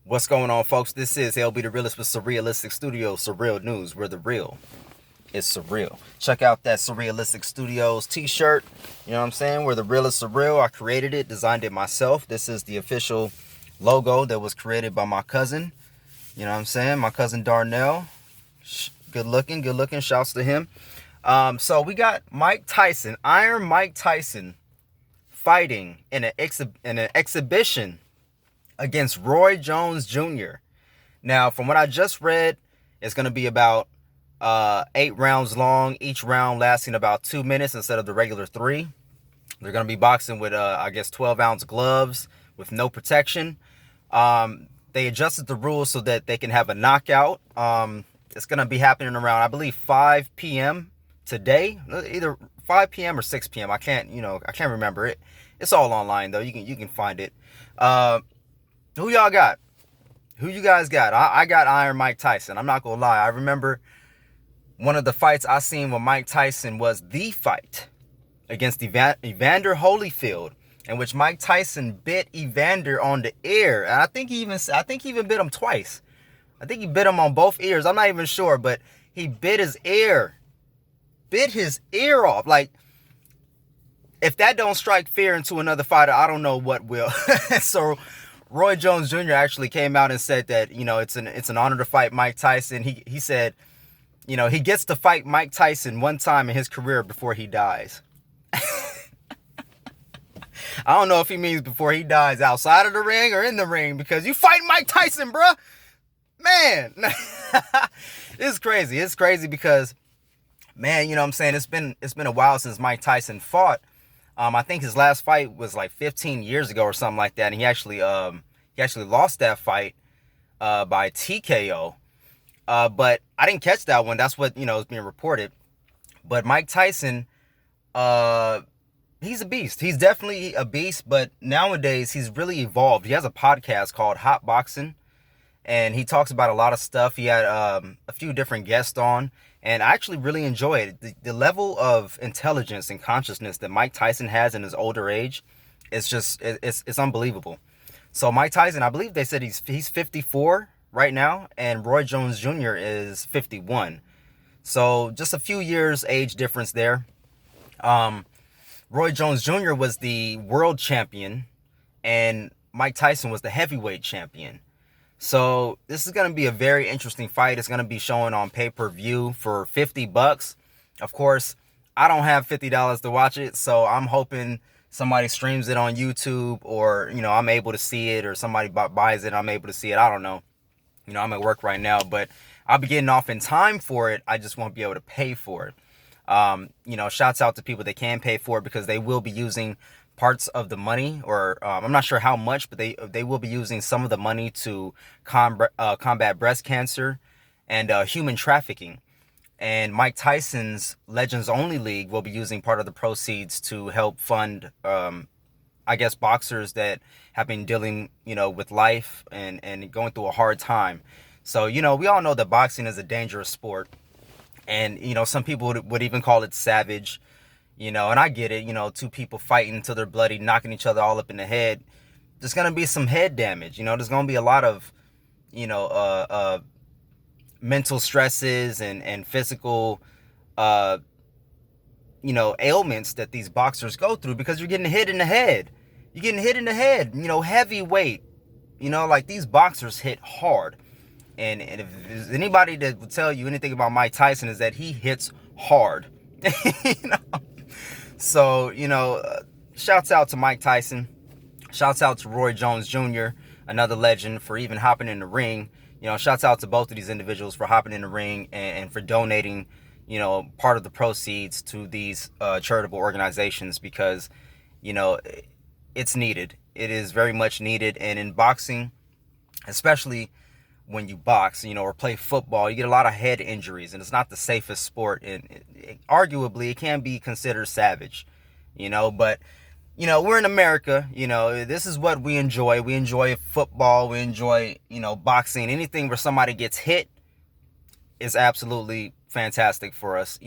What's going on, folks? This is LB the Realist with Surrealistic Studios, Surreal News, where the real is surreal. Check out that Surrealistic Studios t-shirt, you know what I'm saying, where the real is surreal. I created it, designed it myself. This is the official logo that was created by my cousin, you know what I'm saying, my cousin Darnell. Good looking. Shouts to him. So we got Mike Tyson, Iron Mike Tyson, fighting in an exhibition against Roy Jones Jr. Now, from what I just read, it's going to be about 8 rounds long, each round lasting about 2 minutes instead of the regular 3. They're going to be boxing with, 12-ounce gloves with no protection. They adjusted the rules so that they can have a knockout. It's going to be happening around, I believe, 5 p.m. today, either 5 p.m. or 6 p.m. I can't remember it. It's all online, though. You can find it. Who y'all got? Who you guys got? I got Iron Mike Tyson. I'm not going to lie. I remember one of the fights I seen with Mike Tyson was the fight against Evander Holyfield, in which Mike Tyson bit Evander on the ear. And I think he even bit him twice. I think he bit him on both ears. I'm not even sure, but he bit his ear. Bit his ear off. Like, if that don't strike fear into another fighter, I don't know what will. So Roy Jones Jr. actually came out and said that, it's an honor to fight Mike Tyson. He said, he gets to fight Mike Tyson one time in his career before he dies. I don't know if he means before he dies outside of the ring or in the ring, because you fight Mike Tyson, bruh. Man, it's crazy. It's crazy because, man, you know what I'm saying? It's been a while since Mike Tyson fought. I think his last fight was like 15 years ago or something like that. And he actually lost that fight by TKO. But I didn't catch that one. That's what, is being reported. But Mike Tyson, he's a beast. He's definitely a beast. But nowadays, he's really evolved. He has a podcast called Hot Boxing, and he talks about a lot of stuff. He had a few different guests on. And I actually really enjoy it. The level of intelligence and consciousness that Mike Tyson has in his older age is just, it's unbelievable. So Mike Tyson, I believe they said he's 54 right now, and Roy Jones Jr. is 51. So just a few years age difference there. Roy Jones Jr. was the world champion, and Mike Tyson was the heavyweight champion. So this is going to be a very interesting fight. It's going to be showing on pay-per-view for $50. Of course, I don't have $50 to watch it, so I'm hoping somebody streams it on YouTube, or, I'm able to see it, or somebody buys it, I'm able to see it. I don't know. I'm at work right now, but I'll be getting off in time for it. I just won't be able to pay for it. Shouts out to people that can pay for it, because they will be using parts of the money, or I'm not sure how much, but they will be using some of the money to combat breast cancer and human trafficking. And Mike Tyson's Legends Only League will be using part of the proceeds to help fund, boxers that have been dealing, with life and going through a hard time. So, we all know that boxing is a dangerous sport. And, some people would even call it savage. And I get it, two people fighting until they're bloody, knocking each other all up in the head. There's going to be some head damage. There's going to be a lot of, mental stresses and physical, ailments that these boxers go through, because you're getting hit in the head. You're getting hit in the head, heavyweight. Like, these boxers hit hard. And if there's anybody that will tell you anything about Mike Tyson, is that he hits hard. So, shouts out to Mike Tyson. Shouts out to Roy Jones Jr., another legend, for even hopping in the ring. Shouts out to both of these individuals for hopping in the ring and for donating, part of the proceeds to these charitable organizations, because, it's needed. It is very much needed. And in boxing, especially when you box, or play football, you get a lot of head injuries, and it's not the safest sport. And arguably, it can be considered savage, but, we're in America. This is what we enjoy. We enjoy football. We enjoy, boxing. Anything where somebody gets hit is absolutely fantastic for us,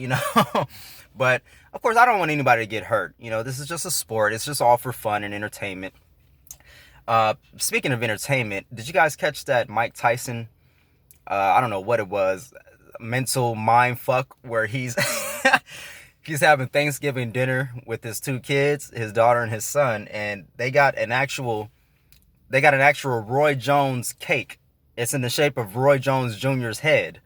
But, of course, I don't want anybody to get hurt. This is just a sport. It's just all for fun and entertainment. Speaking of entertainment, did you guys catch that Mike Tyson? I don't know what it was, mental mind fuck, where he's he's having Thanksgiving dinner with his two kids, his daughter and his son, and they got an actual Roy Jones cake. It's in the shape of Roy Jones Jr.'s head.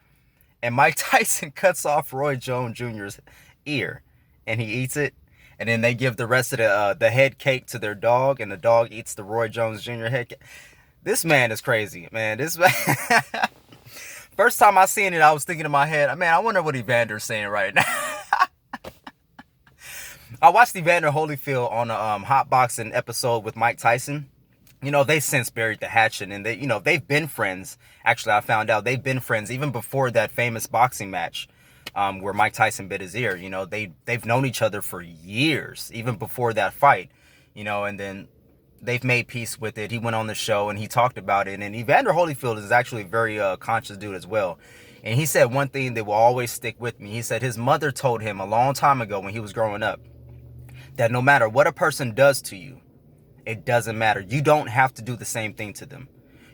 And Mike Tyson cuts off Roy Jones Jr.'s ear and he eats it. And then they give the rest of the head cake to their dog, and the dog eats the Roy Jones Jr. head cake. This man is crazy, man. This man. First time I seen it, I was thinking in my head, man, I wonder what Evander's saying right now. I watched Evander Holyfield on a hot boxing episode with Mike Tyson. You know, they since buried the hatchet, and they've been friends. Actually, I found out they've been friends even before that famous boxing match where Mike Tyson bit his ear. You know, they've known each other for years, even before that fight. You know, and then they've made peace with it. He went on the show and he talked about it. And Evander Holyfield is actually a very conscious dude as well. And he said one thing that will always stick with me. He said his mother told him a long time ago when he was growing up that no matter what a person does to you, it doesn't matter. You don't have to do the same thing to them.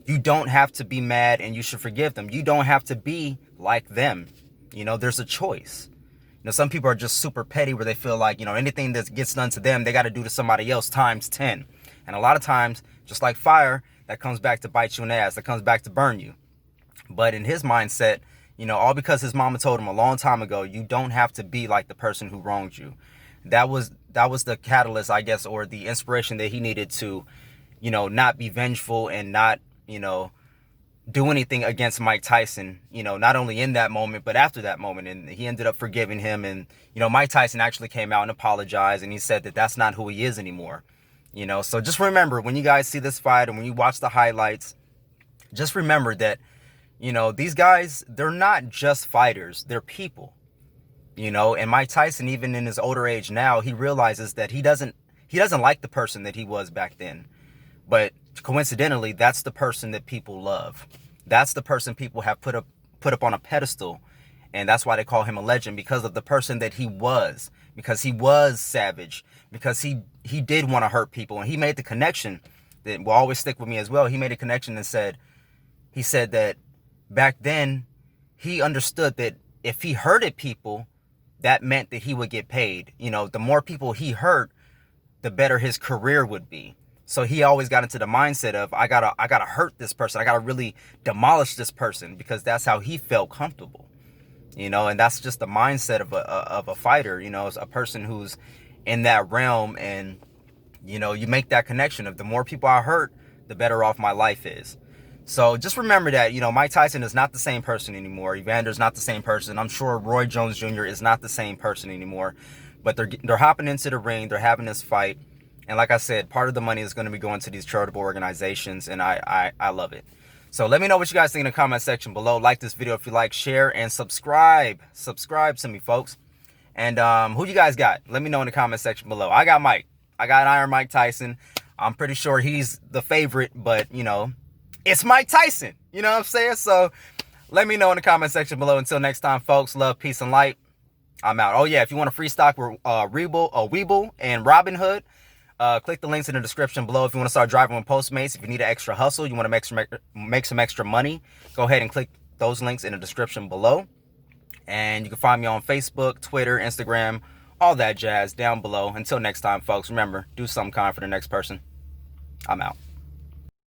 You don't have to be mad and you should forgive them. You don't have to be like them. You know, there's a choice. You know, some people are just super petty where they feel like, you know, anything that gets done to them, they got to do to somebody else times 10. And a lot of times, just like fire, that comes back to bite you in the ass. That comes back to burn you. But in his mindset, you know, all because his mama told him a long time ago, you don't have to be like the person who wronged you. That was the catalyst, I guess, or the inspiration that he needed to, you know, not be vengeful and not, you know, do anything against Mike Tyson, you know, not only in that moment, but after that moment. And he ended up forgiving him. And, you know, Mike Tyson actually came out and apologized. And he said that that's not who he is anymore. You know, so just remember when you guys see this fight and when you watch the highlights, just remember that, you know, these guys, they're not just fighters. They're people. You know, and Mike Tyson, even in his older age now, he realizes that he doesn't like the person that he was back then. But coincidentally, that's the person that people love. That's the person people have put up on a pedestal. And that's why they call him a legend, because of the person that he was, because he was savage, because he did want to hurt people. And he made the connection that will always stick with me as well. He made a connection and he said that back then he understood that if he hurted people, that meant that he would get paid. You know, the more people he hurt, the better his career would be. So he always got into the mindset of, I gotta hurt this person. I gotta really demolish this person, because that's how he felt comfortable. You know, and that's just the mindset of a fighter. You know, it's a person who's in that realm, and you know, you make that connection of the more people I hurt, the better off my life is. So just remember that, you know, Mike Tyson is not the same person anymore. Evander's not the same person. I'm sure Roy Jones Jr. is not the same person anymore. But they're hopping into the ring. They're having this fight. And like I said, part of the money is going to be going to these charitable organizations. And I love it. So let me know what you guys think in the comment section below. Like this video if you like, share, and subscribe. Subscribe to me, folks. And who you guys got? Let me know in the comment section below. I got Mike. I got Iron Mike Tyson. I'm pretty sure he's the favorite, but, you know, it's Mike Tyson. You know what I'm saying? So let me know in the comment section below. Until next time, folks, love, peace, and light. I'm out. Oh, yeah, if you want a free stock with Weeble and Robinhood, click the links in the description below. If you want to start driving with Postmates, if you need an extra hustle, you want to make some extra money, go ahead and click those links in the description below. And you can find me on Facebook, Twitter, Instagram, all that jazz down below. Until next time, folks, remember, do something kind for the next person. I'm out.